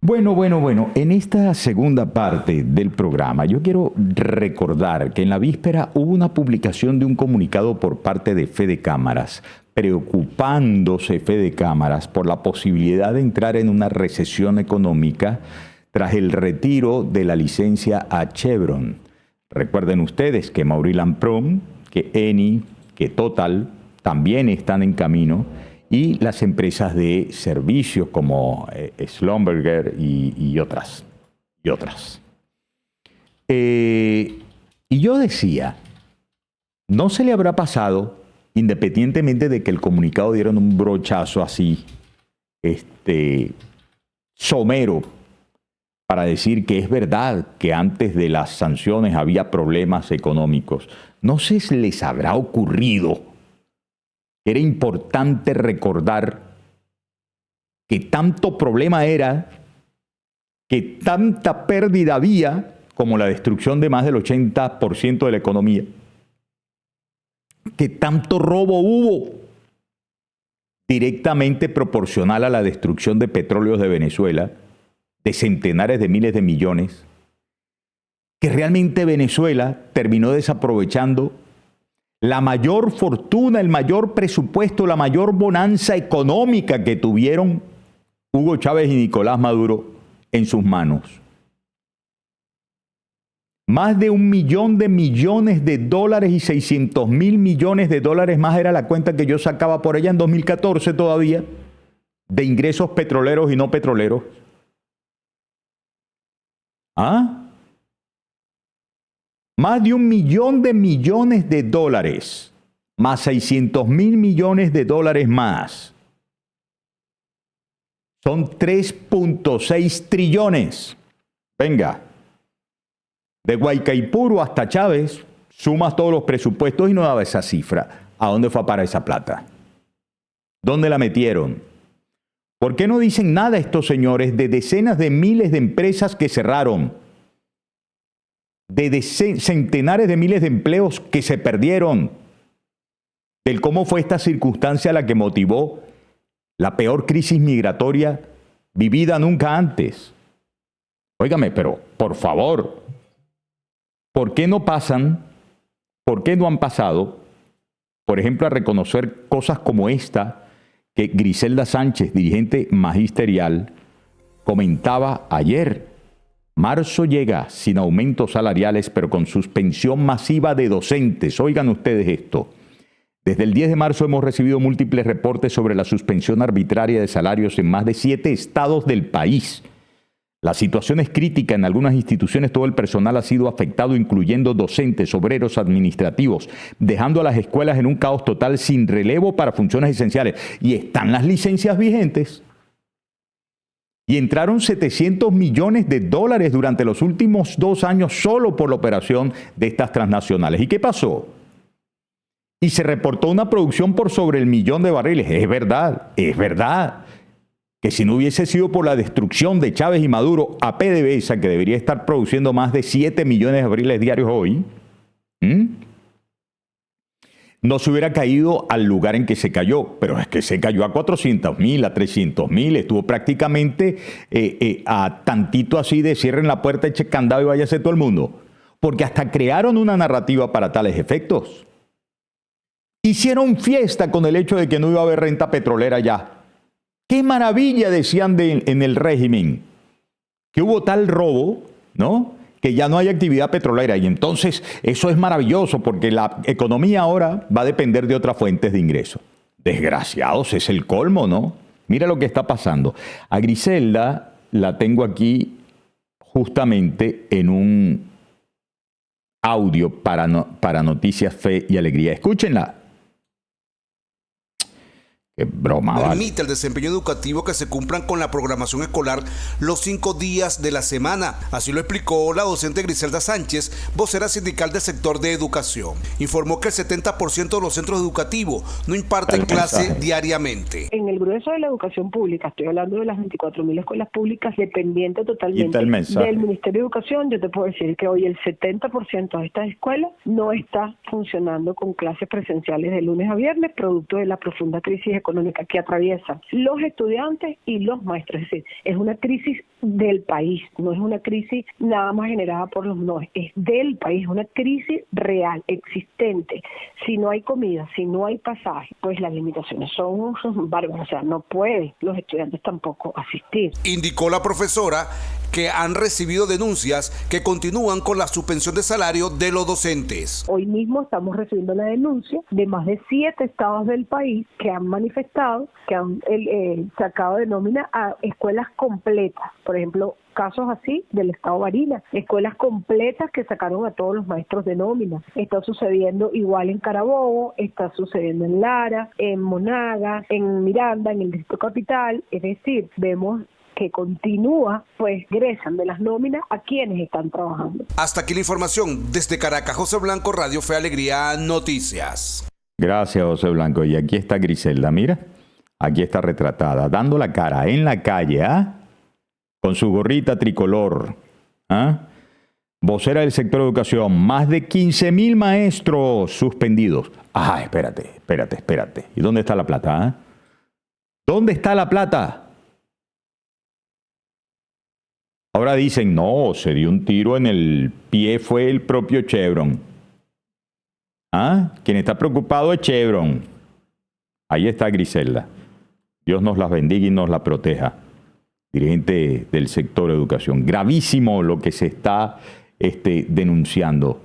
Bueno, en esta segunda parte del programa yo quiero recordar que en la víspera hubo una publicación de un comunicado por parte de Fede Cámaras, preocupándose Fede Cámaras por la posibilidad de entrar en una recesión económica tras el retiro de la licencia a Chevron. Recuerden ustedes que Mauriland Prom, que Eni, que Total también están en camino, y las empresas de servicios como Schlumberger y otras. Y yo decía, ¿no se le habrá pasado, independientemente de que el comunicado dieron un brochazo así, somero, para decir que es verdad que antes de las sanciones había problemas económicos? ¿No se les habrá ocurrido que era importante recordar que tanto problema era, que tanta pérdida había, como la destrucción de más del 80% de la economía, que tanto robo hubo directamente proporcional a la destrucción de petróleos de Venezuela, de centenares de miles de millones, que realmente Venezuela terminó desaprovechando la mayor fortuna, el mayor presupuesto, la mayor bonanza económica que tuvieron Hugo Chávez y Nicolás Maduro en sus manos? Más de 1.000.000 de dólares y 600.000 millones de dólares más era la cuenta que yo sacaba por allá en 2014 todavía, de ingresos petroleros y no petroleros. Más de 1.000.000 millones de dólares, más 600.000 millones de dólares más. Son 3.6 trillones. Venga, de Guaycaipuro hasta Chávez, sumas todos los presupuestos y no daba esa cifra. ¿A dónde fue a parar esa plata? ¿Dónde la metieron? ¿Por qué no dicen nada estos señores de decenas de miles de empresas que cerraron? De centenares de miles de empleos que se perdieron, del cómo fue esta circunstancia la que motivó la peor crisis migratoria vivida nunca antes. Óigame, pero por favor, ¿por qué no han pasado, por ejemplo, a reconocer cosas como esta que Griselda Sánchez, dirigente magisterial, comentaba ayer? Marzo llega sin aumentos salariales, pero con suspensión masiva de docentes. Oigan ustedes esto. Desde el 10 de marzo hemos recibido múltiples reportes sobre la suspensión arbitraria de salarios en más de 7 estados del país. La situación es crítica en algunas instituciones. Todo el personal ha sido afectado, incluyendo docentes, obreros, administrativos, dejando a las escuelas en un caos total sin relevo para funciones esenciales. Y están las licencias vigentes. Y entraron 700 millones de dólares durante los últimos 2 años solo por la operación de estas transnacionales. ¿Y qué pasó? Y se reportó una producción por sobre el 1.000.000 de barriles. Es verdad que si no hubiese sido por la destrucción de Chávez y Maduro a PDVSA, que debería estar produciendo más de 7 millones de barriles diarios hoy, no se hubiera caído al lugar en que se cayó, pero es que se cayó a 400.000, a 300.000, estuvo prácticamente a tantito así de cierren la puerta, eche candado y váyase todo el mundo, porque hasta crearon una narrativa para tales efectos. Hicieron fiesta con el hecho de que no iba a haber renta petrolera ya. ¡Qué maravilla!, decían en el régimen, que hubo tal robo, ¿no?, que ya no hay actividad petrolera, y entonces eso es maravilloso porque la economía ahora va a depender de otras fuentes de ingreso. Desgraciados, es el colmo, ¿no? Mira lo que está pasando. A Griselda la tengo aquí justamente en un audio para Noticias Fe y Alegría. Escúchenla. Qué broma, permite al desempeño educativo que se cumplan con la programación escolar los 5 días de la semana. Así lo explicó la docente Griselda Sánchez, vocera sindical del sector de educación. Informó que el 70% de los centros educativos no imparten clase diariamente. En el grueso de la educación pública, estoy hablando de las 24.000 escuelas públicas dependientes totalmente del Ministerio de Educación, yo te puedo decir que hoy el 70% de estas escuelas no está funcionando con clases presenciales de lunes a viernes, producto de la profunda crisis económica económica que atraviesan los estudiantes y los maestros. Es decir, es una crisis del país, no es una crisis nada más generada por los no, es del país, es una crisis real, existente. Si no hay comida, si no hay pasaje, pues las limitaciones son bárbaras, o sea, no pueden los estudiantes tampoco asistir. Indicó la profesora que han recibido denuncias que continúan con la suspensión de salario de los docentes. Hoy mismo estamos recibiendo la denuncia de más de 7 estados del país que han manifestado, que han sacado de nómina a escuelas completas. Por ejemplo, casos así del estado Barinas, escuelas completas que sacaron a todos los maestros de nómina. Está sucediendo igual en Carabobo, está sucediendo en Lara, en Monaga, en Miranda, en el Distrito Capital. Es decir, vemos que continúa, pues egresan de las nóminas a quienes están trabajando. Hasta aquí la información. Desde Caracas, José Blanco, Radio Fe Alegría Noticias. Gracias, José Blanco. Y aquí está Griselda, mira. Aquí está retratada, dando la cara en la calle, con su gorrita tricolor. Vocera del sector de educación. Más de 15,000 maestros suspendidos. Espérate. ¿Y dónde está la plata? ¿Dónde está la plata? Ahora dicen, no, se dio un tiro en el pie, fue el propio Chevron. Quien está preocupado es Chevron. Ahí está Griselda. Dios nos las bendiga y nos la proteja. Dirigente del sector de educación. Gravísimo lo que se está denunciando.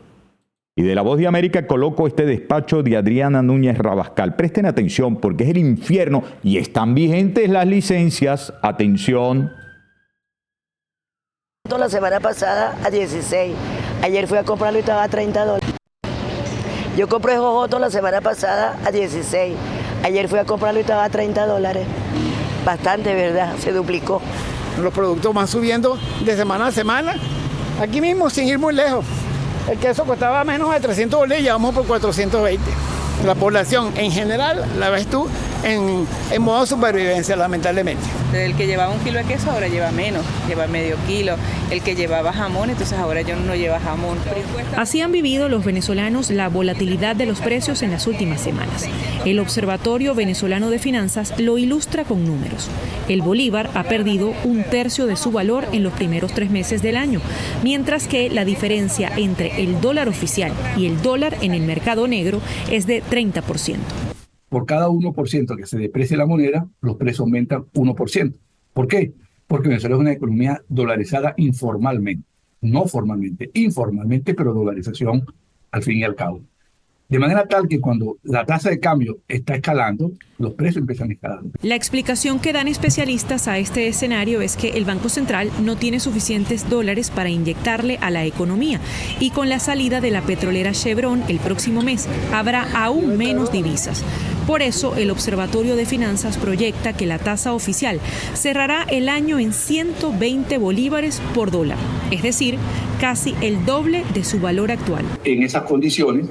Y de La Voz de América coloco este despacho de Adriana Núñez Rabascal. Presten atención porque es el infierno y están vigentes las licencias. Atención. La semana pasada a 16. Ayer fui a comprarlo y estaba a $30. Yo compré jojoto la semana pasada a 16. Ayer fui a comprarlo y estaba a $30. Bastante, ¿verdad? Se duplicó. Los productos van subiendo de semana a semana. Aquí mismo, sin ir muy lejos. El queso costaba menos de $300 y ya vamos por 420. La población en general, la ves tú, en modo supervivencia, lamentablemente. El que llevaba 1 kilo de queso ahora lleva menos, lleva medio kilo. El que llevaba jamón, entonces ahora ya no lleva jamón. Así han vivido los venezolanos la volatilidad de los precios en las últimas semanas. El Observatorio Venezolano de Finanzas lo ilustra con números. El bolívar ha perdido 1/3 de su valor en los primeros 3 meses del año, mientras que la diferencia entre el dólar oficial y el dólar en el mercado negro es de 30%. Por cada 1% que se deprecie la moneda, los precios aumentan 1%. ¿Por qué? Porque Venezuela es una economía dolarizada informalmente, no formalmente, informalmente, pero dolarización al fin y al cabo. De manera tal que cuando la tasa de cambio está escalando, los precios empiezan a escalar. La explicación que dan especialistas a este escenario es que el Banco Central no tiene suficientes dólares para inyectarle a la economía y con la salida de la petrolera Chevron el próximo mes habrá aún menos divisas. Por eso, el Observatorio de Finanzas proyecta que la tasa oficial cerrará el año en 120 bolívares por dólar, es decir, casi el doble de su valor actual. En esas condiciones,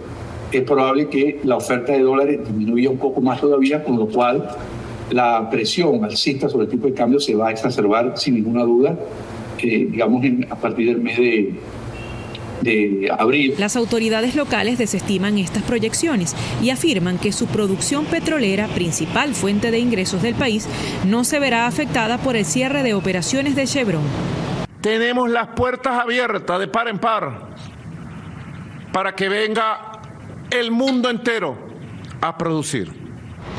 es probable que la oferta de dólares disminuya un poco más todavía, con lo cual la presión alcista sobre el tipo de cambio se va a exacerbar sin ninguna duda, digamos, a partir del mes de abril. Las autoridades locales desestiman estas proyecciones y afirman que su producción petrolera, principal fuente de ingresos del país, no se verá afectada por el cierre de operaciones de Chevron. Tenemos las puertas abiertas de par en par para que venga el mundo entero a producir.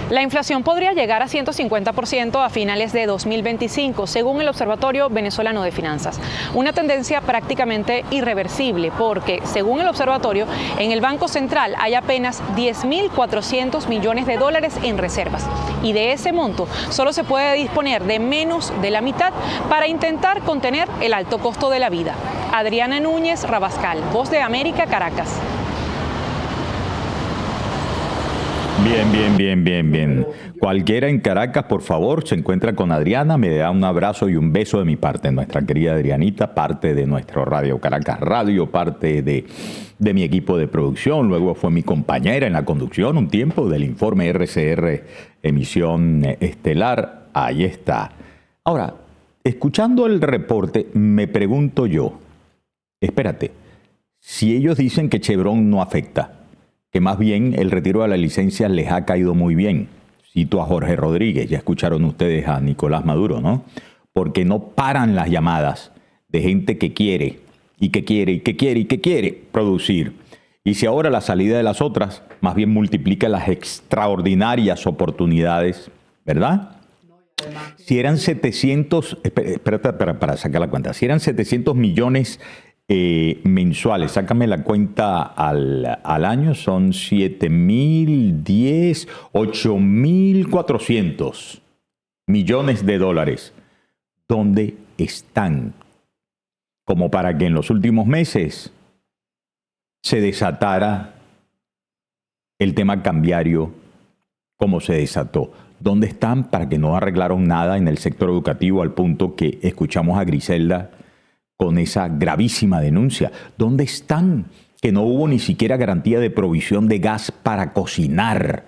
La inflación podría llegar a 150% a finales de 2025, según el Observatorio Venezolano de Finanzas. Una tendencia prácticamente irreversible porque, según el observatorio, en el Banco Central hay apenas $10.400 millones en reservas. Y de ese monto solo se puede disponer de menos de la mitad para intentar contener el alto costo de la vida. Adriana Núñez Rabascal, Voz de América, Caracas. Bien. Cualquiera en Caracas, por favor, se encuentra con Adriana, me da un abrazo y un beso de mi parte, nuestra querida Adrianita, parte de nuestro Radio Caracas Radio, parte de mi equipo de producción, luego fue mi compañera en la conducción un tiempo del informe RCR Emisión Estelar, ahí está. Ahora, escuchando el reporte, me pregunto yo, espérate, si ellos dicen que Chevron no afecta, que más bien el retiro de la licencia les ha caído muy bien. cito a Jorge Rodríguez, ya escucharon ustedes a Nicolás Maduro, ¿no? Porque no paran las llamadas de gente que quiere y que quiere y que quiere y que quiere producir. Y si ahora la salida de las otras más bien multiplica las extraordinarias oportunidades, ¿verdad? Si eran 700, espérate para sacar la cuenta, si eran 700 millones mensuales, sácame la cuenta al año, son 7.010, 8.400 millones de dólares. ¿Dónde están? Como para que en los últimos meses se desatara el tema cambiario como se desató. ¿Dónde están? Para que no arreglaron nada en el sector educativo al punto que escuchamos a Griselda con esa gravísima denuncia. ¿Dónde están? Que no hubo ni siquiera garantía de provisión de gas para cocinar.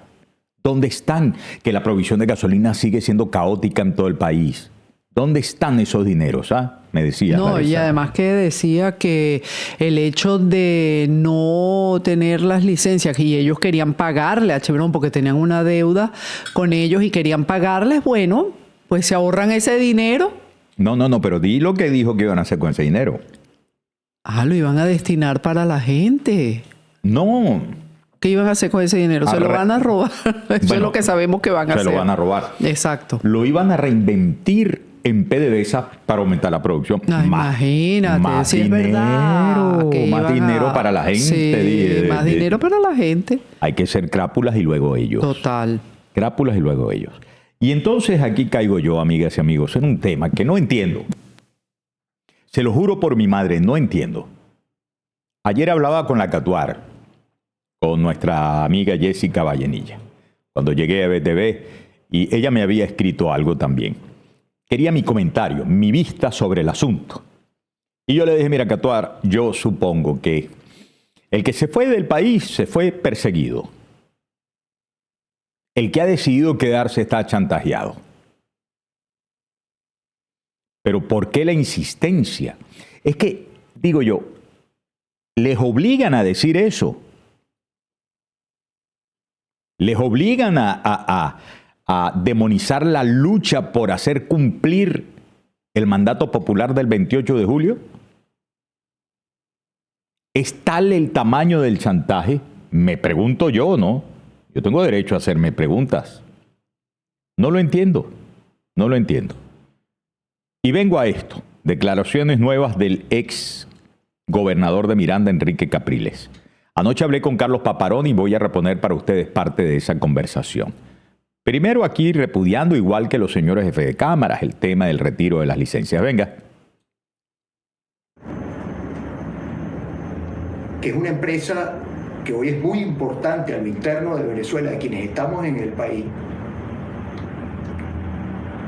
¿Dónde están? Que la provisión de gasolina sigue siendo caótica en todo el país. ¿Dónde están esos dineros? Me decía. No, Larissa. Y además que decía que el hecho de no tener las licencias y ellos querían pagarle a Chevron porque tenían una deuda con ellos y querían pagarles, bueno, pues se ahorran ese dinero. No, pero di lo que dijo que iban a hacer con ese dinero. Lo iban a destinar para la gente. No. ¿Qué iban a hacer con ese dinero? Se lo van a robar. Eso es lo que sabemos que van a hacer. Se lo van a robar. Exacto. Lo iban a reinvertir en PDVSA para aumentar la producción. Imagínate, más si dinero, es verdad. Más dinero para la gente. Sí, más dinero para la gente. Hay que ser crápulas y luego ellos. Total. Crápulas y luego ellos. Y entonces aquí caigo yo, amigas y amigos, en un tema que no entiendo. Se lo juro por mi madre, no entiendo. Ayer hablaba con la Catuar, con nuestra amiga Jessica Vallenilla, cuando llegué a BTV, y ella me había escrito algo también. Quería mi comentario, mi vista sobre el asunto. Y yo le dije, mira, Catuar, yo supongo que el que se fue del país se fue perseguido. El que ha decidido quedarse está chantajeado. Pero ¿por qué la insistencia? Es que, digo yo, les obligan a decir eso. Les obligan a demonizar la lucha por hacer cumplir el mandato popular del 28 de julio. ¿Es tal el tamaño del chantaje? Me pregunto yo, ¿no? Yo tengo derecho a hacerme preguntas. No lo entiendo. No lo entiendo. Y vengo a esto. Declaraciones nuevas del ex gobernador de Miranda, Enrique Capriles. Anoche hablé con Carlos Paparón y voy a reponer para ustedes parte de esa conversación. Primero aquí repudiando, igual que los señores jefes de cámaras, el tema del retiro de las licencias. Venga. Que es una empresa que hoy es muy importante a lo interno de Venezuela, de quienes estamos en el país,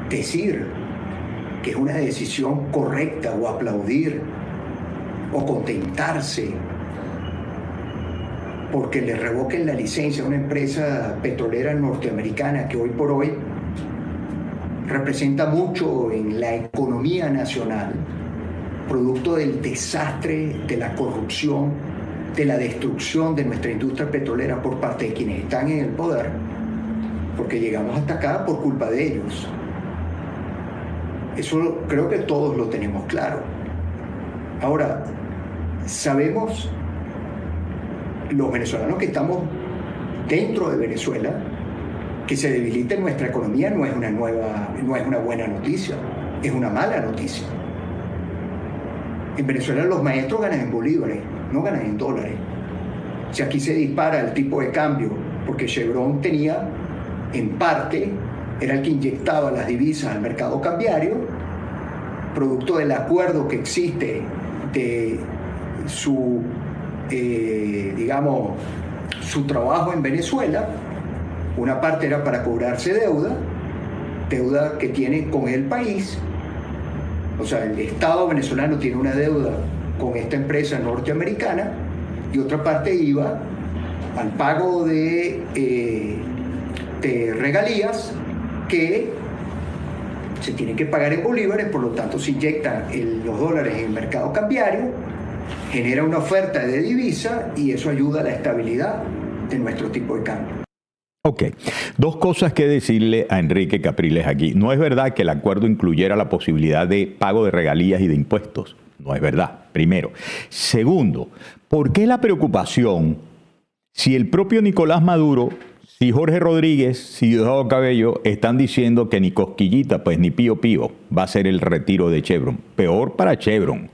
decir que es una decisión correcta o aplaudir o contentarse porque le revoquen la licencia a una empresa petrolera norteamericana que hoy por hoy representa mucho en la economía nacional, producto del desastre, de la corrupción, de la destrucción de nuestra industria petrolera por parte de quienes están en el poder, porque llegamos hasta acá por culpa de ellos. Eso creo que todos lo tenemos claro. Ahora, sabemos los venezolanos que estamos dentro de Venezuela que se debilite nuestra economía no es una buena noticia, es una mala noticia. En Venezuela los maestros ganan en bolívares, no ganan en dólares. Si aquí se dispara el tipo de cambio, porque Chevron tenía, en parte, era el que inyectaba las divisas al mercado cambiario, producto del acuerdo que existe de su, su trabajo en Venezuela. Una parte era para cobrarse deuda que tiene con el país. O sea, el Estado venezolano tiene una deuda con esta empresa norteamericana y otra parte iba al pago de regalías que se tienen que pagar en bolívares, por lo tanto se inyectan los dólares en el mercado cambiario, genera una oferta de divisa y eso ayuda a la estabilidad de nuestro tipo de cambio. Ok, dos cosas que decirle a Enrique Capriles aquí. No es verdad que el acuerdo incluyera la posibilidad de pago de regalías y de impuestos. No es verdad, primero. Segundo, ¿por qué la preocupación si el propio Nicolás Maduro, si Jorge Rodríguez, si Diosdado Cabello están diciendo que ni cosquillita, pues ni pío pío va a ser el retiro de Chevron? Peor para Chevron.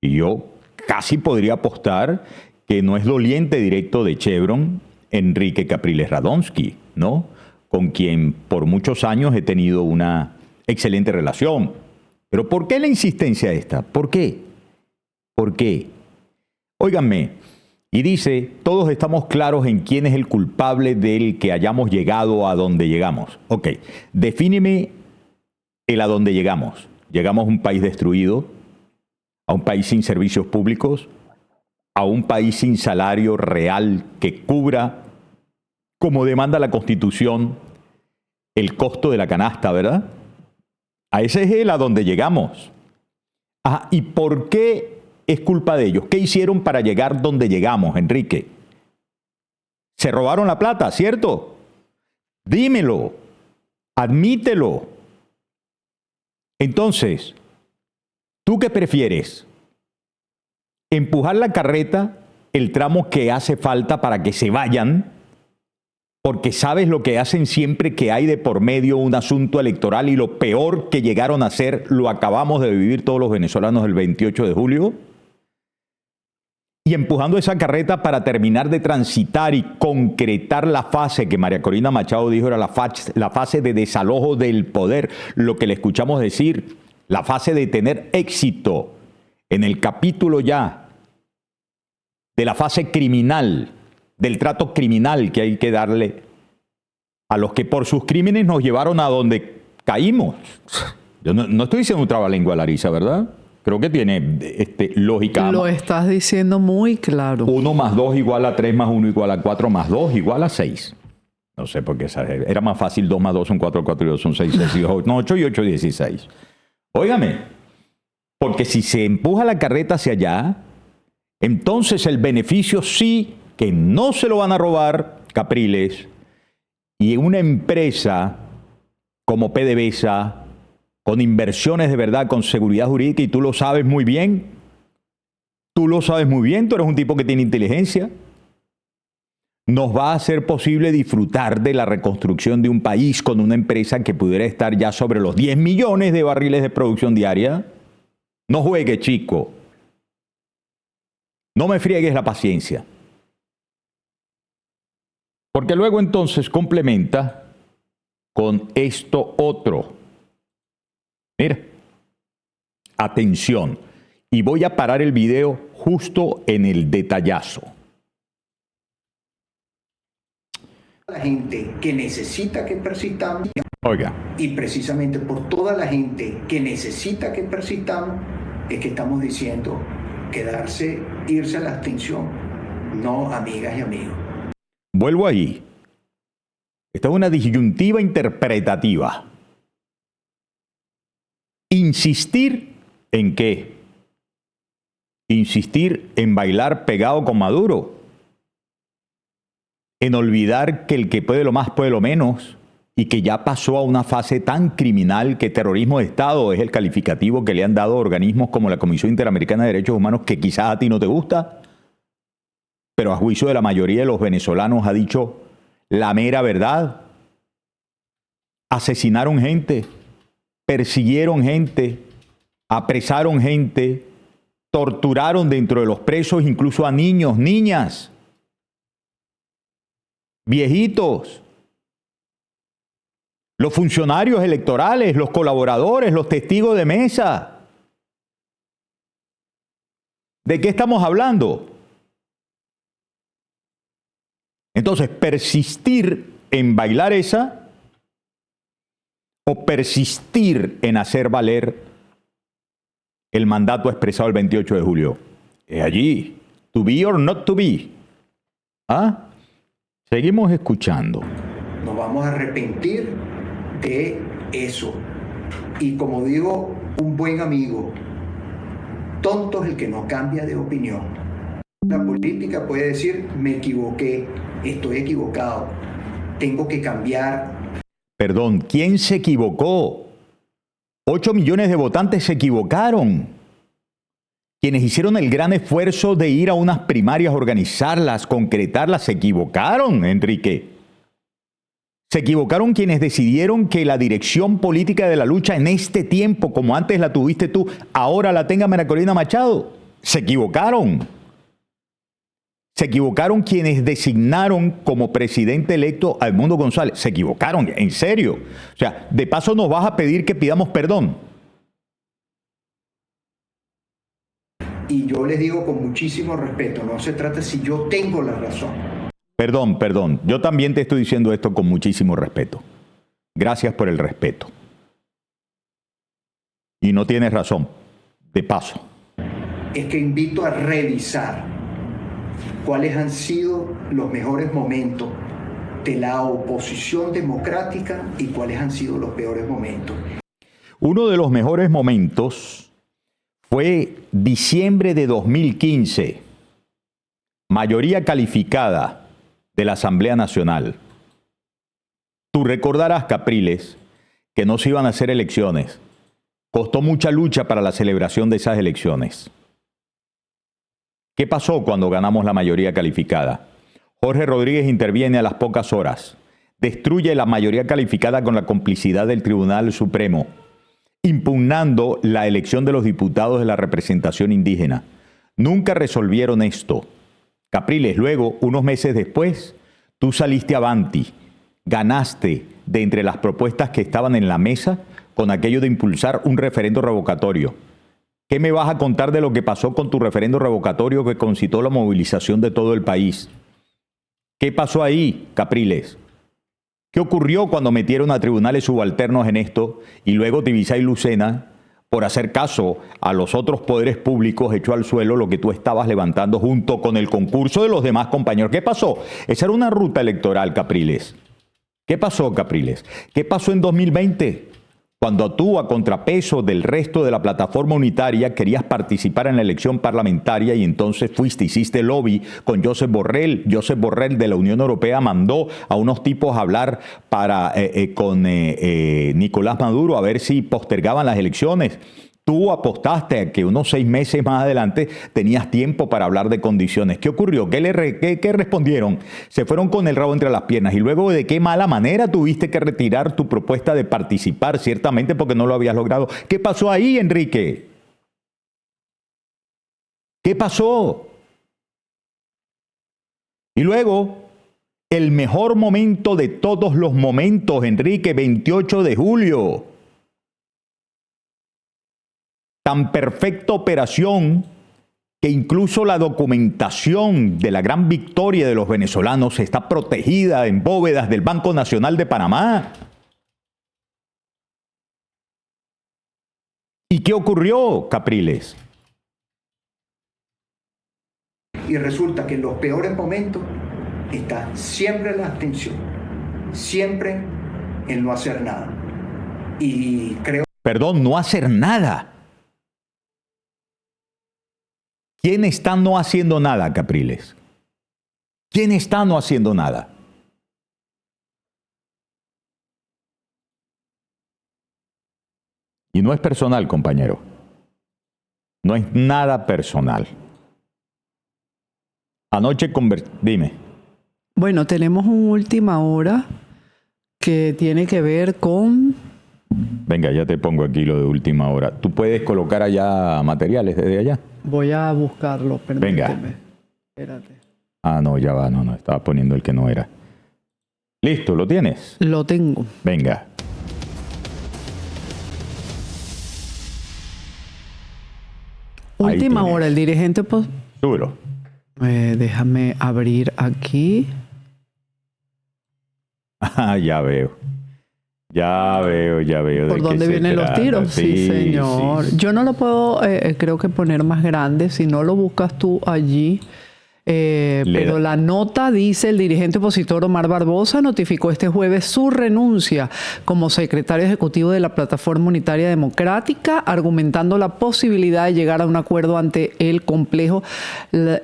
Y yo casi podría apostar que no es doliente directo de Chevron Enrique Capriles Radonsky, ¿no? Con quien por muchos años he tenido una excelente relación. Pero ¿por qué la insistencia esta? ¿Por qué? ¿Por qué? Óiganme, y dice, todos estamos claros en quién es el culpable del que hayamos llegado a donde llegamos. Ok, defíneme el a donde llegamos. Llegamos a un país destruido, a un país sin servicios públicos, a un país sin salario real que cubra, como demanda la Constitución, el costo de la canasta, ¿verdad? A ese es el a donde llegamos. Ah, ¿y por qué es culpa de ellos? ¿Qué hicieron para llegar donde llegamos, Enrique? Se robaron la plata, ¿cierto? Dímelo, admítelo. Entonces, ¿tú qué prefieres? ¿Empujar la carreta, el tramo que hace falta para que se vayan? Porque sabes lo que hacen siempre que hay de por medio un asunto electoral y lo peor que llegaron a hacer lo acabamos de vivir todos los venezolanos el 28 de julio. Y empujando esa carreta para terminar de transitar y concretar la fase que María Corina Machado dijo era la fase de desalojo del poder, lo que le escuchamos decir, la fase de tener éxito en el capítulo ya de la fase criminal, del trato criminal que hay que darle a los que por sus crímenes nos llevaron a donde caímos. Yo no estoy diciendo un trabalengua, Larisa, ¿verdad? Creo que tiene lógica. Lo estás diciendo muy claro. 1 más 2 igual a 3 más 1 igual a 4 más 2 igual a 6. No sé por qué era más fácil 2 más 2 son 4, 4 y 2 son 6, 6 y 2, no, 8 y 8, 16. Óigame, porque si se empuja la carreta hacia allá, entonces el beneficio sí que no se lo van a robar Capriles y una empresa como PDVSA, con inversiones de verdad, con seguridad jurídica, y tú lo sabes muy bien, tú eres un tipo que tiene inteligencia, nos va a hacer posible disfrutar de la reconstrucción de un país con una empresa que pudiera estar ya sobre los 10 millones de barriles de producción diaria. No juegue, chico. No me friegues la paciencia. Porque luego entonces complementa con esto otro. Mira, atención, y voy a parar el video justo en el detallazo. La gente que necesita que persistamos, oiga, y precisamente por toda la gente que necesita que persistamos, es que estamos diciendo quedarse, irse a la abstención, no, amigas y amigos. Vuelvo ahí. Esta es una disyuntiva interpretativa. ¿Insistir en qué? ¿Insistir en bailar pegado con Maduro? ¿En olvidar que el que puede lo más puede lo menos? Y que ya pasó a una fase tan criminal que terrorismo de Estado es el calificativo que le han dado organismos como la Comisión Interamericana de Derechos Humanos, que quizás a ti no te gusta, pero a juicio de la mayoría de los venezolanos ha dicho la mera verdad. Asesinaron gente, persiguieron gente, apresaron gente, torturaron dentro de los presos incluso a niños, niñas, viejitos, los funcionarios electorales, los colaboradores, los testigos de mesa. ¿De qué estamos hablando? Entonces, persistir en bailar esa o persistir en hacer valer el mandato expresado el 28 de julio. Es allí, to be or not to be. ¿Ah? Seguimos escuchando. Nos vamos a arrepentir de eso. Y como digo, un buen amigo, tonto es el que no cambia de opinión. La política puede decir, me equivoqué, estoy equivocado, tengo que cambiar. Perdón, ¿quién se equivocó? 8 millones de votantes se equivocaron. Quienes hicieron el gran esfuerzo de ir a unas primarias, organizarlas, concretarlas, se equivocaron, Enrique. Se equivocaron quienes decidieron que la dirección política de la lucha en este tiempo, como antes la tuviste tú, ahora la tenga María Corina Machado. Se equivocaron. Se equivocaron quienes designaron como presidente electo a Edmundo González. Se equivocaron, en serio. O sea, de paso nos vas a pedir que pidamos perdón. Y yo les digo con muchísimo respeto, no se trata si yo tengo la razón. Perdón. Yo también te estoy diciendo esto con muchísimo respeto. Gracias por el respeto. Y no tienes razón. De paso. Es que invito a revisar cuáles han sido los mejores momentos de la oposición democrática y cuáles han sido los peores momentos. Uno de los mejores momentos fue diciembre de 2015. Mayoría calificada de la Asamblea Nacional. Tú recordarás, Capriles, que no se iban a hacer elecciones. Costó mucha lucha para la celebración de esas elecciones. ¿Qué pasó cuando ganamos la mayoría calificada? Jorge Rodríguez interviene a las pocas horas. Destruye la mayoría calificada con la complicidad del Tribunal Supremo, impugnando la elección de los diputados de la representación indígena. Nunca resolvieron esto. Capriles, luego, unos meses después, tú saliste avanti, ganaste de entre las propuestas que estaban en la mesa con aquello de impulsar un referendo revocatorio. ¿Qué me vas a contar de lo que pasó con tu referendo revocatorio que concitó la movilización de todo el país? ¿Qué pasó ahí, Capriles? ¿Qué ocurrió cuando metieron a tribunales subalternos en esto y luego Tibisay y Lucena, por hacer caso a los otros poderes públicos, echó al suelo lo que tú estabas levantando junto con el concurso de los demás compañeros? ¿Qué pasó? Esa era una ruta electoral, Capriles. ¿Qué pasó, Capriles? ¿Qué pasó en 2020? Cuando tú, a contrapeso del resto de la plataforma unitaria, querías participar en la elección parlamentaria y entonces hiciste lobby con Josep Borrell. Josep Borrell de la Unión Europea mandó a unos tipos a hablar con Nicolás Maduro a ver si postergaban las elecciones. Tú apostaste a que unos 6 meses más adelante tenías tiempo para hablar de condiciones. ¿Qué ocurrió? ¿Qué respondieron? Se fueron con el rabo entre las piernas. Y luego, ¿de qué mala manera tuviste que retirar tu propuesta de participar? Ciertamente porque no lo habías logrado. ¿Qué pasó ahí, Enrique? ¿Qué pasó? Y luego, el mejor momento de todos los momentos, Enrique, 28 de julio. Tan perfecta operación que incluso la documentación de la gran victoria de los venezolanos está protegida en bóvedas del Banco Nacional de Panamá. ¿Y qué ocurrió, Capriles? Y resulta que en los peores momentos está siempre la abstención, siempre el no hacer nada. Y creo... Perdón, no hacer nada. ¿Quién está no haciendo nada, Capriles? ¿Quién está no haciendo nada? Y no es personal, compañero. No es nada personal. Anoche dime. Bueno, tenemos una última hora que tiene que ver con... Venga, ya te pongo aquí lo de última hora. ¿Tú puedes colocar allá materiales desde allá? Voy a buscarlo, permíteme. Venga. Espérate. Ah, no, ya va, no, estaba poniendo el que no era. ¿Listo? ¿Lo tienes? Lo tengo. Venga. Última hora, el dirigente... Duro. Déjame abrir aquí. Ah, ya veo. Ya veo. ¿Por dónde vienen los tiros? Sí, señor. Sí. Yo no lo puedo, creo que poner más grande. Si no lo buscas tú allí Pero la nota dice: el dirigente opositor Omar Barbosa notificó este jueves su renuncia como secretario ejecutivo de la Plataforma Unitaria Democrática, argumentando la posibilidad de llegar a un acuerdo ante el complejo, la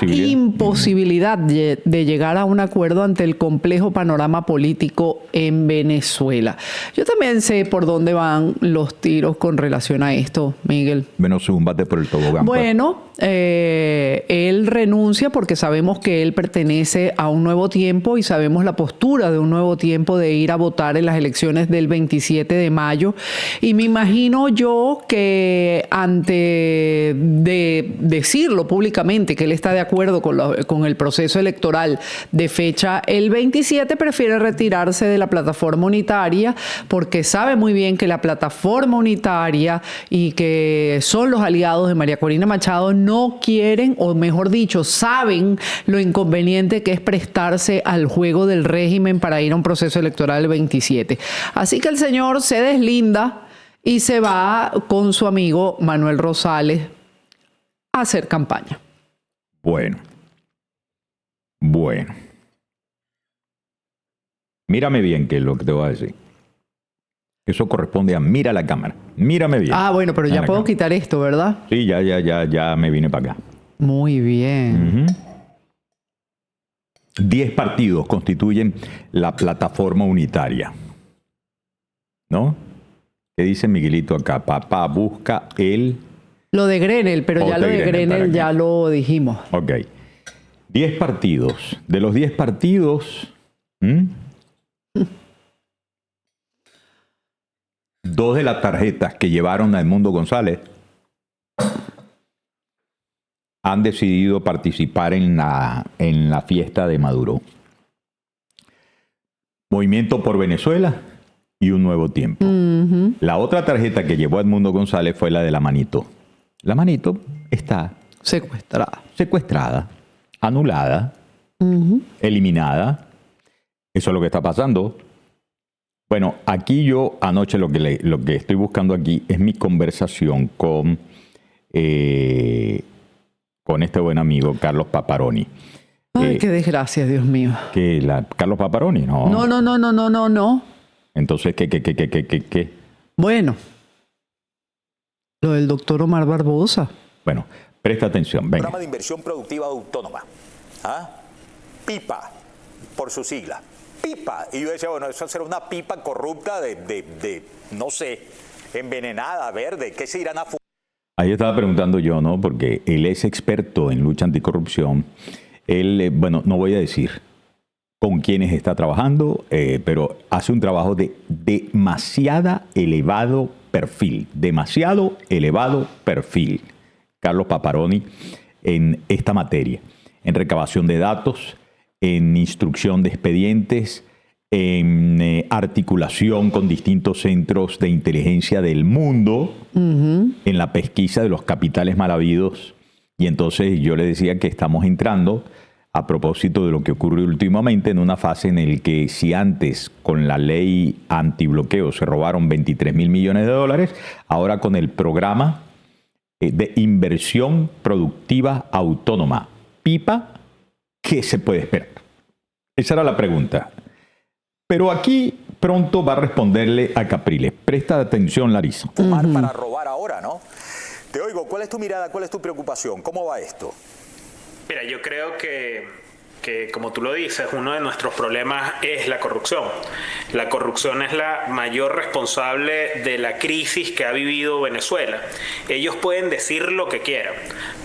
imposibilidad de llegar a un acuerdo ante el complejo panorama político en Venezuela. Yo también sé por dónde van los tiros con relación a esto, Miguel. Menos un bate por el tobogán. Bueno, él renuncia porque sabemos que él pertenece a un nuevo tiempo y sabemos la postura de un nuevo tiempo de ir a votar en las elecciones del 27 de mayo. Y me imagino yo que antes de decirlo públicamente que él está de acuerdo con el proceso electoral de fecha el 27, prefiere retirarse de la Plataforma Unitaria porque sabe muy bien que la Plataforma Unitaria y que son los aliados de María Corina Machado no quieren, o mejor dicho, saben lo inconveniente que es prestarse al juego del régimen para ir a un proceso electoral el 27. Así que el señor se deslinda y se va con su amigo Manuel Rosales a hacer campaña. Bueno. Mírame bien, que es lo que te voy a decir. Eso corresponde a mira la cámara. Mírame bien. Ah, bueno, pero ya puedo quitar esto, ¿verdad? Sí, ya me vine para acá. Muy bien. 10 partidos constituyen la Plataforma Unitaria. ¿No? ¿Qué dice Miguelito acá? Papá busca lo de Grenell, pero ya lo de Grenell ya lo dijimos. Ok. 10 partidos. De los 10 partidos, 2 de las tarjetas que llevaron a Edmundo González han decidido participar en la fiesta de Maduro. Movimiento por Venezuela y Un Nuevo Tiempo. La otra tarjeta que llevó a Edmundo González fue la de la manito. La manito está secuestrada, anulada, eliminada. Eso es lo que está pasando. Bueno, aquí yo anoche lo que estoy buscando aquí es mi conversación con este buen amigo Carlos Paparoni. Ay, qué desgracia, Dios mío. ¿Carlos Paparoni? No. No. Entonces, ¿qué? Bueno, lo del doctor Omar Barbosa. Bueno, presta atención. Venga. Programa de Inversión Productiva Autónoma. PIPA, por su sigla. PIPA. Y yo decía, bueno, eso será una pipa corrupta de no sé, envenenada, verde. ¿Qué se irán a fumar? Ahí estaba preguntando yo, ¿no? Porque él es experto en lucha anticorrupción. Él, bueno, no voy a decir con quiénes está trabajando, pero hace un trabajo de demasiado elevado perfil. Carlos Paparoni en esta materia, en recabación de datos, en instrucción de expedientes, en articulación con distintos centros de inteligencia del mundo, en la pesquisa de los capitales mal habidos. Y entonces yo le decía que estamos entrando, a propósito de lo que ocurrió últimamente, en una fase en la que si antes con la ley antibloqueo se robaron 23 mil millones de dólares, ahora con el programa de inversión productiva autónoma, PIPA, ¿qué se puede esperar? Esa era la pregunta. Pero aquí pronto va a responderle a Capriles. Presta atención, Larissa. Fumar para robar ahora, ¿no? Te oigo, ¿cuál es tu mirada, cuál es tu preocupación? ¿Cómo va esto? Mira, yo creo que como tú lo dices, uno de nuestros problemas es la corrupción. La corrupción es la mayor responsable de la crisis que ha vivido Venezuela. Ellos pueden decir lo que quieran,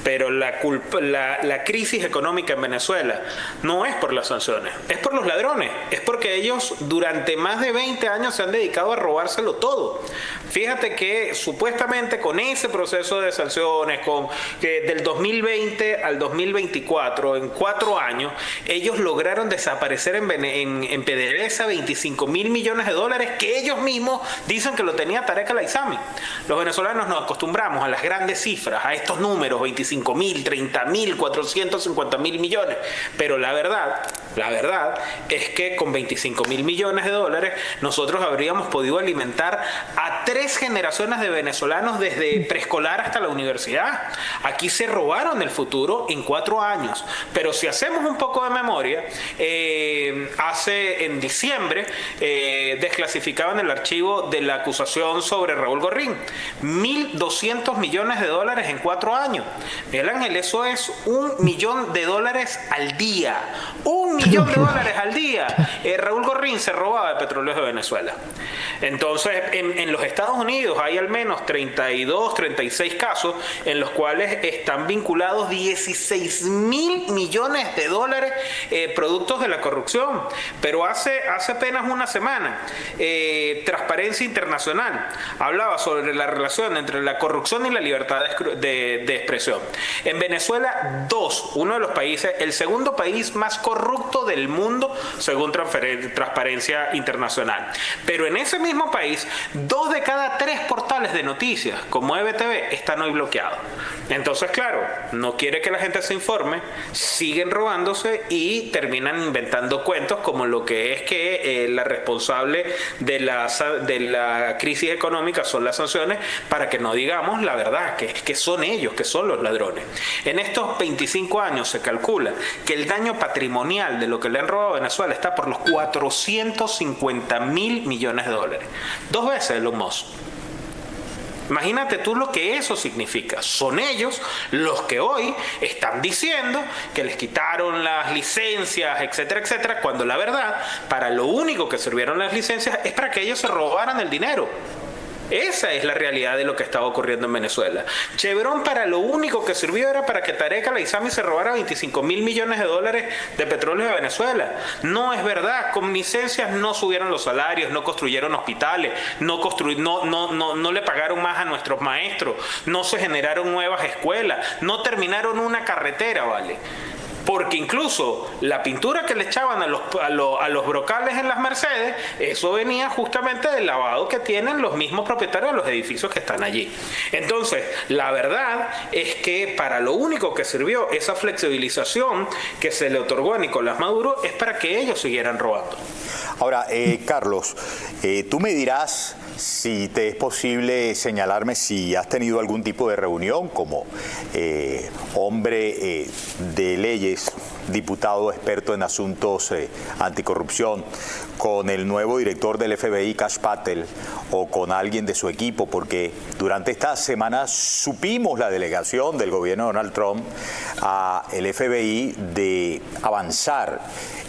pero la crisis económica en Venezuela no es por las sanciones, es por los ladrones, es porque ellos durante más de 20 años se han dedicado a robárselo todo. Fíjate que supuestamente con ese proceso de sanciones, del 2020 al 2024, en 4 años, ellos lograron desaparecer en PDVSA 25 mil millones de dólares que ellos mismos dicen que lo tenía Tarek El Aissami. Los venezolanos nos acostumbramos a las grandes cifras, a estos números, 25 mil, 30 mil, 450 mil millones, pero la verdad La verdad es que con 25.000 millones de dólares nosotros habríamos podido alimentar a 3 generaciones de venezolanos desde preescolar hasta la universidad. Aquí se robaron el futuro en 4 años. Pero si hacemos un poco de memoria, en diciembre desclasificaban el archivo de la acusación sobre Raúl Gorrín. 1.200 millones de dólares en 4 años. Miguel Ángel, eso es $1 millón al día. $1 millón al día. Raúl Gorrín se robaba de Petróleos de Venezuela. Entonces, en los Estados Unidos hay al menos 32, 36 casos en los cuales están vinculados 16.000 millones de dólares productos de la corrupción. Pero hace apenas una semana, Transparencia Internacional hablaba sobre la relación entre la corrupción y la libertad de expresión. En Venezuela, uno de los países, el segundo país más corrupto del mundo, según Transparencia Internacional. Pero en ese mismo país, 2 de cada 3 portales de noticias, como EBTV, están hoy bloqueados. Entonces, claro, no quiere que la gente se informe, siguen robándose y terminan inventando cuentos como lo que es que la responsable de la crisis económica son las sanciones, para que no digamos la verdad, que son ellos, que son los ladrones. En estos 25 años se calcula que el daño patrimonial de lo que le han robado a Venezuela está por los 450.000 millones de dólares. 2 veces Elon Musk. Imagínate tú lo que eso significa. Son ellos los que hoy están diciendo que les quitaron las licencias, etcétera, etcétera, cuando la verdad, para lo único que sirvieron las licencias es para que ellos se robaran el dinero. Esa es la realidad de lo que estaba ocurriendo en Venezuela. Chevron para lo único que sirvió era para que Tarek al-Aissami se robara 25.000 millones de dólares de petróleo de Venezuela. No es verdad. Con licencias no subieron los salarios, no construyeron hospitales, no le pagaron más a nuestros maestros, no se generaron nuevas escuelas, no terminaron una carretera, ¿vale? Porque incluso la pintura que le echaban a los brocales en las Mercedes, eso venía justamente del lavado que tienen los mismos propietarios de los edificios que están allí. Entonces, la verdad es que para lo único que sirvió esa flexibilización que se le otorgó a Nicolás Maduro es para que ellos siguieran robando. Ahora, Carlos, tú me dirás si te es posible señalarme si has tenido algún tipo de reunión como hombre de leyes, diputado experto en asuntos anticorrupción, con el nuevo director del FBI, Kash Patel, o con alguien de su equipo, porque durante esta semana supimos la delegación del gobierno de Donald Trump al FBI de avanzar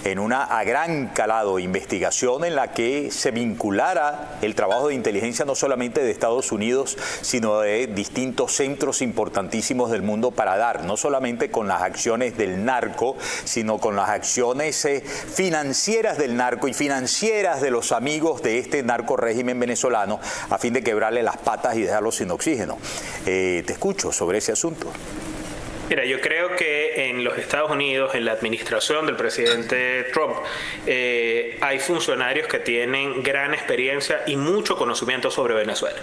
en una a gran calado investigación en la que se vinculara el trabajo de inteligencia no solamente de Estados Unidos, sino de distintos centros importantísimos del mundo para dar, no solamente con las acciones del narco, sino con las acciones financieras del narco y financieras de los amigos de este narco régimen venezolano, a fin de quebrarle las patas y dejarlos sin oxígeno. Te escucho sobre ese asunto. Mira, yo creo que en los Estados Unidos, en la administración del presidente Trump, hay funcionarios que tienen gran experiencia y mucho conocimiento sobre Venezuela.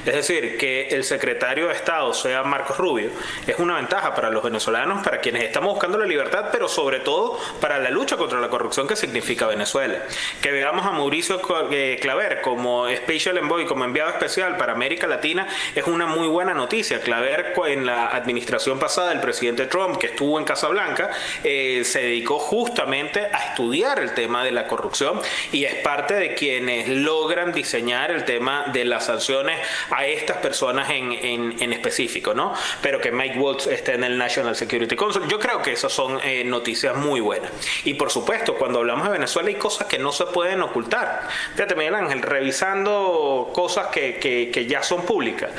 Es decir, que el secretario de Estado sea Marcos Rubio es una ventaja para los venezolanos, para quienes estamos buscando la libertad, pero sobre todo para la lucha contra la corrupción que significa Venezuela. Que veamos a Mauricio Claver como Special Envoy, como enviado especial para América Latina, es una muy buena noticia. Claver, en la administración pasada del presidente Trump, que estuvo en Casa Blanca, se dedicó justamente a estudiar el tema de la corrupción y es parte de quienes logran diseñar el tema de las sanciones a estas personas en específico, ¿no? Pero que Mike Waltz esté en el National Security Council, yo creo que esas son noticias muy buenas. Y por supuesto, cuando hablamos de Venezuela hay cosas que no se pueden ocultar. Fíjate, Miguel Ángel, revisando cosas que ya son públicas,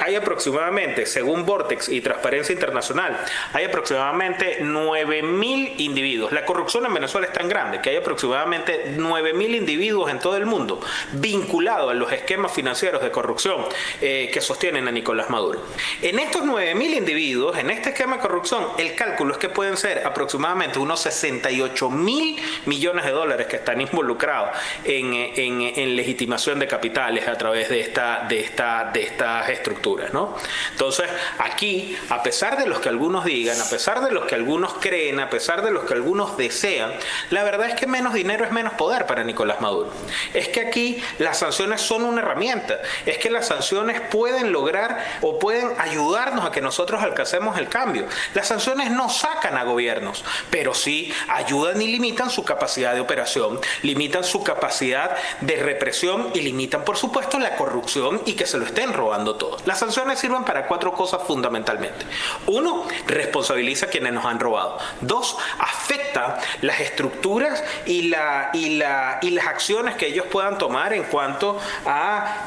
hay aproximadamente, según Vortex y Transparencia Internacional, hay aproximadamente 9.000 individuos. La corrupción en Venezuela es tan grande que hay aproximadamente 9.000 individuos en todo el mundo vinculados a los esquemas financieros de corrupción que sostienen a Nicolás Maduro. En estos 9.000 individuos, en este esquema de corrupción, el cálculo es que pueden ser aproximadamente unos 68.000 millones de dólares que están involucrados en legitimación de capitales a través de estas estructuras, ¿no? Entonces, aquí, a pesar de los que algunos algunos digan, a pesar de lo que algunos creen, a pesar de lo que algunos desean, la verdad es que menos dinero es menos poder para Nicolás Maduro. Es que aquí las sanciones son una herramienta, es que las sanciones pueden lograr o pueden ayudarnos a que nosotros alcancemos el cambio. Las sanciones no sacan a gobiernos, pero sí ayudan y limitan su capacidad de operación, limitan su capacidad de represión y limitan, por supuesto, la corrupción y que se lo estén robando todo. Las sanciones sirven para 4 cosas fundamentalmente. 1, responsabiliza a quienes nos han robado. 2, afecta las estructuras y las acciones que ellos puedan tomar en cuanto a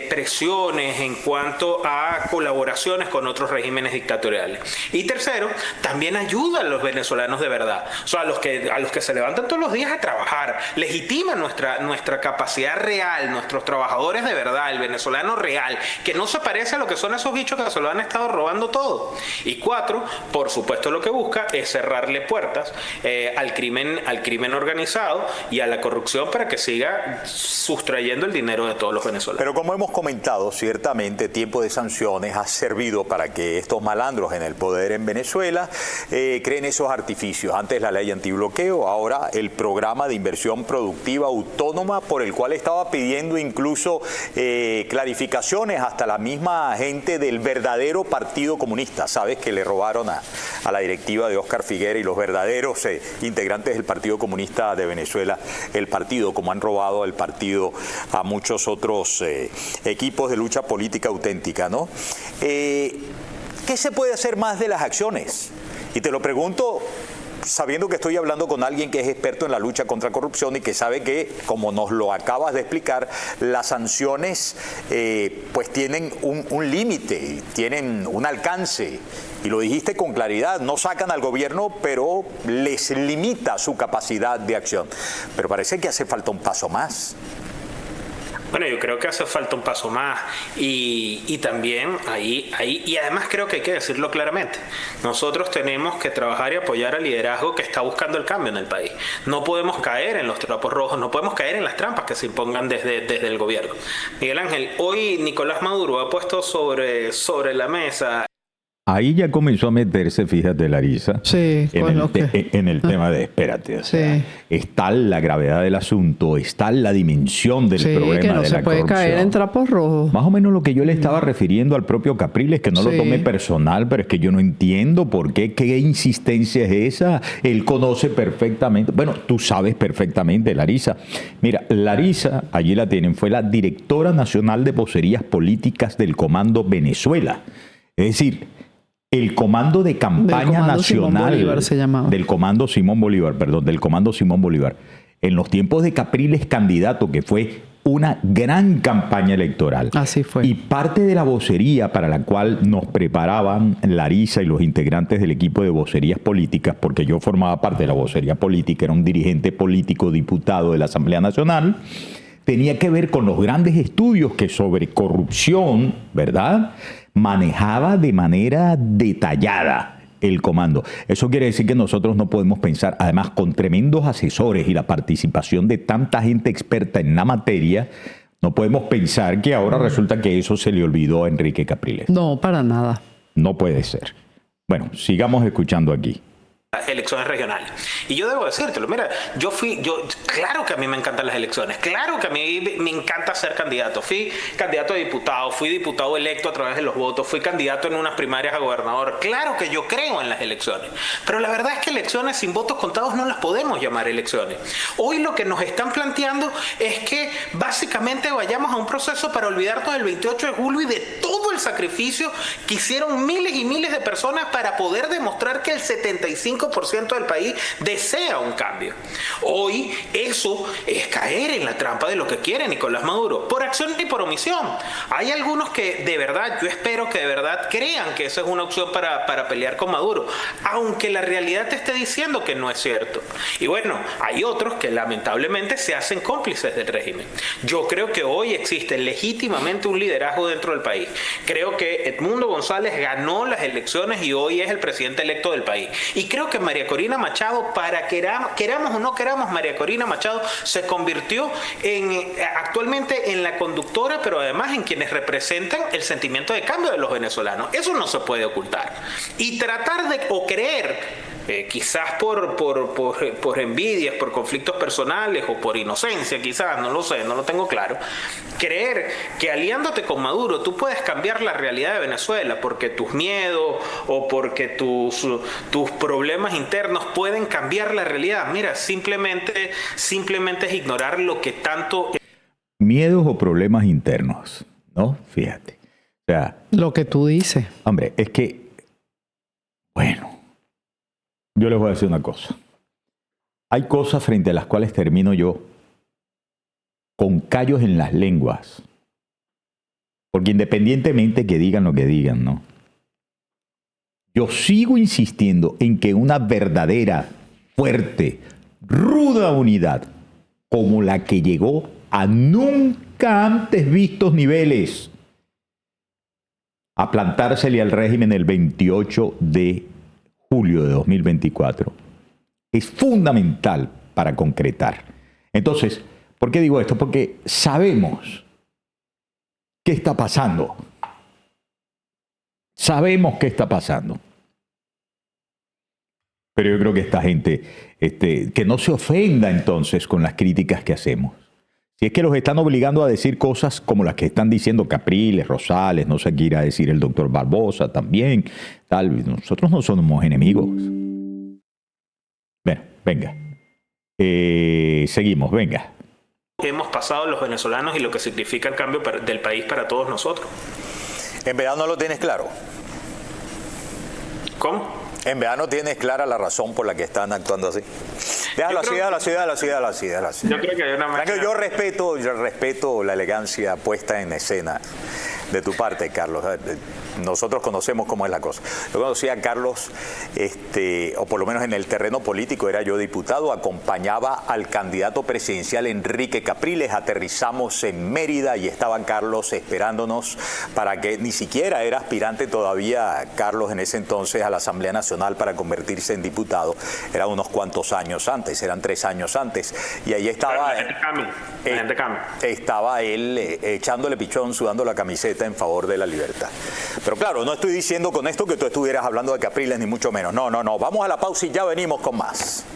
presiones, en cuanto a colaboraciones con otros regímenes dictatoriales. Y tercero, también ayuda a los venezolanos de verdad, o sea, a los que se levantan todos los días a trabajar, legitima nuestra capacidad real, nuestros trabajadores de verdad, el venezolano real, que no se parece a lo que son esos bichos que se lo han estado robando todo. Y 4, por supuesto, lo que busca es cerrarle puertas al crimen organizado y a la corrupción para que siga sustrayendo el dinero de todos los venezolanos. Pero como hemos comentado, ciertamente tiempo de sanciones ha servido para que estos malandros en el poder en Venezuela creen esos artificios. Antes la ley antibloqueo, ahora el programa de inversión productiva autónoma por el cual estaba pidiendo incluso clarificaciones hasta la misma gente del verdadero Partido Comunista. Sabes que le robaron a la directiva de Óscar Figuera y los verdaderos integrantes del Partido Comunista de Venezuela, el partido, como han robado el partido a muchos otros equipos de lucha política auténtica, ¿no? ¿Qué se puede hacer más de las acciones? Y te lo pregunto sabiendo que estoy hablando con alguien que es experto en la lucha contra corrupción y que sabe que, como nos lo acabas de explicar, las sanciones pues tienen un límite, tienen un alcance. Y lo dijiste con claridad, no sacan al gobierno, pero les limita su capacidad de acción. Pero parece que hace falta un paso más. Bueno, yo creo que hace falta un paso más y también ahí, y además creo que hay que decirlo claramente, nosotros tenemos que trabajar y apoyar al liderazgo que está buscando el cambio en el país. No podemos caer en los trapos rojos, no podemos caer en las trampas que se impongan desde el gobierno. Miguel Ángel, hoy Nicolás Maduro ha puesto sobre la mesa. Ahí ya comenzó a meterse, fíjate, Larisa, sí, en el tema de, espérate, o sea, está la gravedad del asunto, está la dimensión del problema que no de se la puede corrupción. caer en trapos rojos. Más o menos lo que yo le estaba refiriendo al propio Capriles, que no lo tome personal, pero es que yo no entiendo por qué insistencia es esa. Él conoce perfectamente, bueno, tú sabes perfectamente, Larisa. Mira, Larisa, allí la tienen, fue la directora nacional de vocerías políticas del Comando Venezuela. Es decir, el Comando de Campaña Nacional del Comando Simón Bolívar, en los tiempos de Capriles candidato, que fue una gran campaña electoral. Así fue. Y parte de la vocería para la cual nos preparaban Larisa y los integrantes del equipo de vocerías políticas, porque yo formaba parte de la vocería política, era un dirigente político, diputado de la Asamblea Nacional, tenía que ver con los grandes estudios que sobre corrupción, ¿verdad?, manejaba de manera detallada el comando. Eso quiere decir que nosotros no podemos pensar, además con tremendos asesores y la participación de tanta gente experta en la materia, no podemos pensar que ahora resulta que eso se le olvidó a Enrique Capriles. No, para nada. No puede ser. Bueno, sigamos escuchando aquí. Elecciones regionales. Y yo debo decírtelo, mira, claro que a mí me encantan las elecciones, claro que a mí me encanta ser candidato. Fui candidato a diputado, fui diputado electo a través de los votos, fui candidato en unas primarias a gobernador. Claro que yo creo en las elecciones, pero la verdad es que elecciones sin votos contados no las podemos llamar elecciones. Hoy lo que nos están planteando es que básicamente vayamos a un proceso para olvidarnos del 28 de julio y de todo el sacrificio que hicieron miles y miles de personas para poder demostrar que el 75% del país desea un cambio. Hoy eso es caer en la trampa de lo que quiere Nicolás Maduro, por acción y por omisión. Hay algunos que de verdad, yo espero que de verdad crean que esa es una opción para pelear con Maduro, aunque la realidad te esté diciendo que no es cierto. Y bueno, hay otros que lamentablemente se hacen cómplices del régimen. Yo creo que hoy existe legítimamente un liderazgo dentro del país Creo que Edmundo González ganó las elecciones y hoy es el presidente electo del país. Y creo que María Corina Machado, queramos o no queramos, María Corina Machado se convirtió actualmente en la conductora, pero además en quienes representan el sentimiento de cambio de los venezolanos. Eso no se puede ocultar. Y tratar de, o creer, quizás por envidias, por conflictos personales o por inocencia, quizás, no lo sé, no lo tengo claro, creer que aliándote con Maduro tú puedes cambiar la realidad de Venezuela porque tus miedos o porque tus problemas internos pueden cambiar la realidad. Mira, simplemente es ignorar lo que tanto... Miedos o problemas internos, ¿no? Fíjate. O sea, lo que tú dices. Hombre, es que, bueno, yo les voy a decir una cosa. Hay cosas frente a las cuales termino yo con callos en las lenguas. Porque independientemente que digan lo que digan, ¿no? Yo sigo insistiendo en que una verdadera, fuerte, ruda unidad como la que llegó a nunca antes vistos niveles a plantársele al régimen el 28 de julio de 2024 es fundamental para concretar. Entonces, ¿por qué digo esto? Porque sabemos qué está pasando. Sabemos qué está pasando. Pero yo creo que esta gente, que no se ofenda entonces con las críticas que hacemos. Si es que los están obligando a decir cosas como las que están diciendo Capriles, Rosales, no sé qué irá a decir el doctor Barbosa también, tal. Nosotros no somos enemigos. Bueno, venga. Seguimos, venga. Hemos pasado los venezolanos y lo que significa el cambio del país para todos nosotros. En verdad no lo tienes claro. ¿Cómo? En verdad no tienes clara la razón por la que están actuando así. Déjalo así. Yo creo que hay una manera... Yo respeto la elegancia puesta en escena de tu parte, Carlos. Nosotros conocemos cómo es la cosa. Yo conocí a Carlos, o por lo menos en el terreno político, era yo diputado, acompañaba al candidato presidencial Enrique Capriles, aterrizamos en Mérida y estaba Carlos esperándonos para que ni siquiera era aspirante todavía Carlos en ese entonces a la Asamblea Nacional para convertirse en diputado. Era unos cuantos años antes, eran 3 años antes. Y ahí estaba, estaba él echándole pichón, sudando la camiseta en favor de la libertad. Pero claro, no estoy diciendo con esto que tú estuvieras hablando de Capriles, ni mucho menos. No. Vamos a la pausa y ya venimos con más.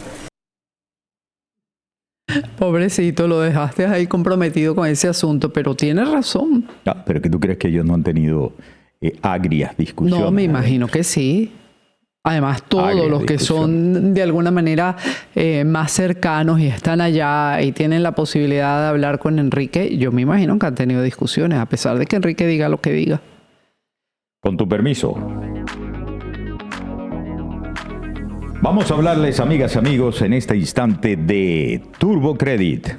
Pobrecito, lo dejaste ahí comprometido con ese asunto, pero tienes razón. Pero que tú crees que ellos no han tenido agrias discusiones. No, me imagino que sí. Además, todos los que son de alguna manera más cercanos y están allá y tienen la posibilidad de hablar con Enrique, yo me imagino que han tenido discusiones, a pesar de que Enrique diga lo que diga. Con tu permiso. Vamos a hablarles, amigas y amigos, en este instante de Turbo Credit.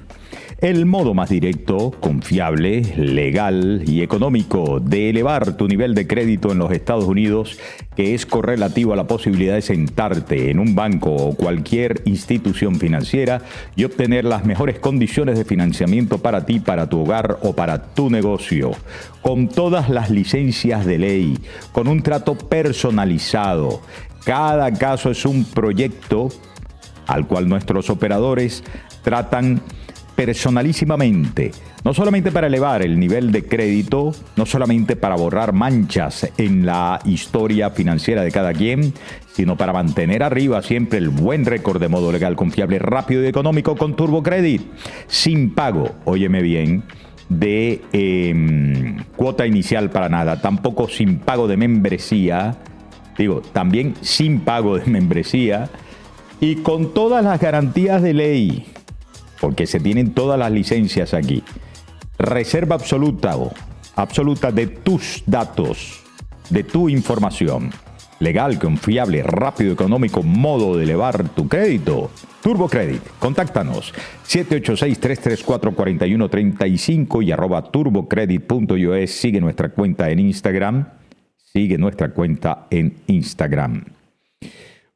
El modo más directo, confiable, legal y económico de elevar tu nivel de crédito en los Estados Unidos, que es correlativo a la posibilidad de sentarte en un banco o cualquier institución financiera y obtener las mejores condiciones de financiamiento para ti, para tu hogar o para tu negocio. Con todas las licencias de ley, con un trato personalizado. Cada caso es un proyecto al cual nuestros operadores tratan personalísimamente, no solamente para elevar el nivel de crédito, no solamente para borrar manchas en la historia financiera de cada quien, sino para mantener arriba siempre el buen récord de modo legal, confiable, rápido y económico con Turbo Credit, sin pago, óyeme bien, de cuota inicial para nada, tampoco sin pago de membresía, también sin pago de membresía y con todas las garantías de ley, porque se tienen todas las licencias aquí. Reserva absoluta de tus datos, de tu información. Legal, confiable, rápido, económico, modo de elevar tu crédito. Turbo Credit. Contáctanos 786-334-4135 y @turbocredit.us. Sigue nuestra cuenta en Instagram.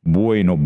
Bueno.